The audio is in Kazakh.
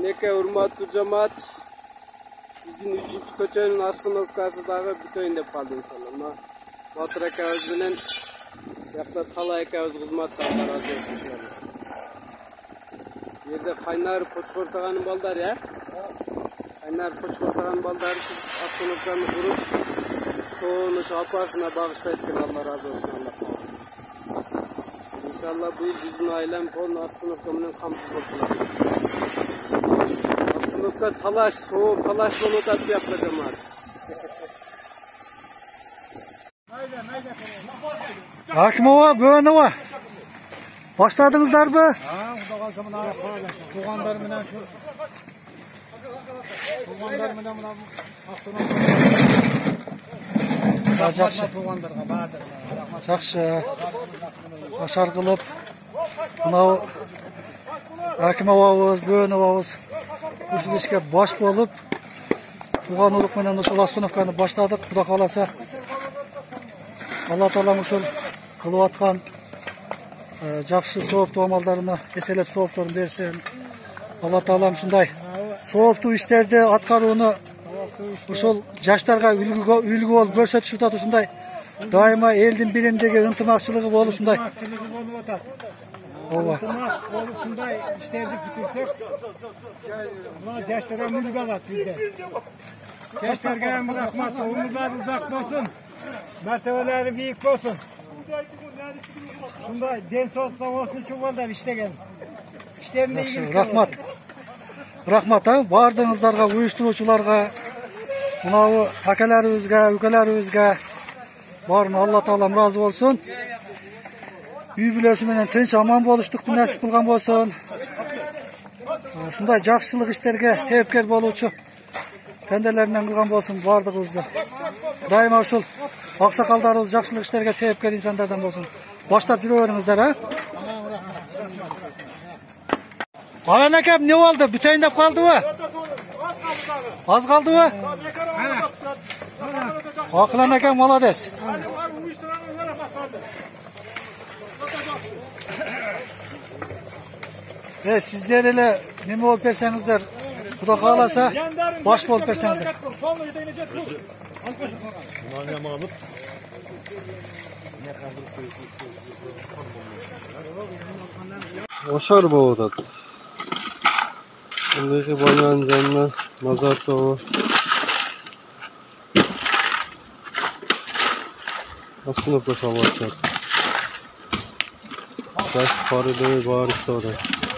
Mineke urmatlı cemaat bizim 3. köçenin Askınovkası dağı bütöyin dep kaldı inşallah. Batur ekavuz bilen yakta tala ekavuz hizmet kaldı razı olsun inşallah. Yerde kaynar poçkortağanın baldar ya. Kaynar poçkortağanın baldarı Askınovkanı kurup soğunu şu apasına bağışlayıp Allah razı olsun Allah. İnşallah bu yıl bizim ailem onun Askınovkanın kampı olsun. Askınovka talaş, soğuk talaş dolu da yapacağım artık. Akimova, Bönova. Başladınızlar mı? Жақшы. Ашар қылып, мынау Акимовабыз, Бөновабыз осы кешке баш болып, туған ұлық менен ушул Аскыновканы баштадық. Құда қаласа, Алла Таалам ушул кылып аткан жакшы сооптуу амалдарына эселеп соопторун берсин. Алла Таалам ушундай сооптуу иштерди аткарууну ушул жаштарга үлгү болуп көрсөтүшүп атат. Ушундай дайыма элдин биримдиги, ынтымакчылыгы болуп ушундай. Ооба. Ушундай иштерди бүтүрсөк, мына жаштарга үлгү алат бизде. Жаштарга рахмат, умурлары узак болсун, мартебелери бийик болсун. Ушундай ден соолукта болсун үчүн балдар иштеген. Жақсы, рахмат. Рахмат, бардыңыздарга, уюштуруучуларга, мынау акаларыбызга, үкөлөрүбүзгө барын Алла Таалам разы болсун. Үй бүлөсү менен тынч аман болуштукту насип кылган болсун. Ушундай жакшылык иштерге себепкер болуучу пенделеринен кылган болсун бардыгыбызды. Дайыма ушул аксакалдарыбыз жакшылык иштерге себепкер инсандардан болсун. Баштап жүрө бериңиздер, Алан акам, не болду? Бүтөйүн деп калдыбы? Аз калдыбы? Акылан акам, молодец. Сиздер эле неме болуп берсеңиздер, Куда кааласа, баш болуп берсеңиздер. Ошар болуп атат. Мындайкы бананын жанына мазар тобу. Аскыновка салып атышат. Жаш бары баары иштеп атат.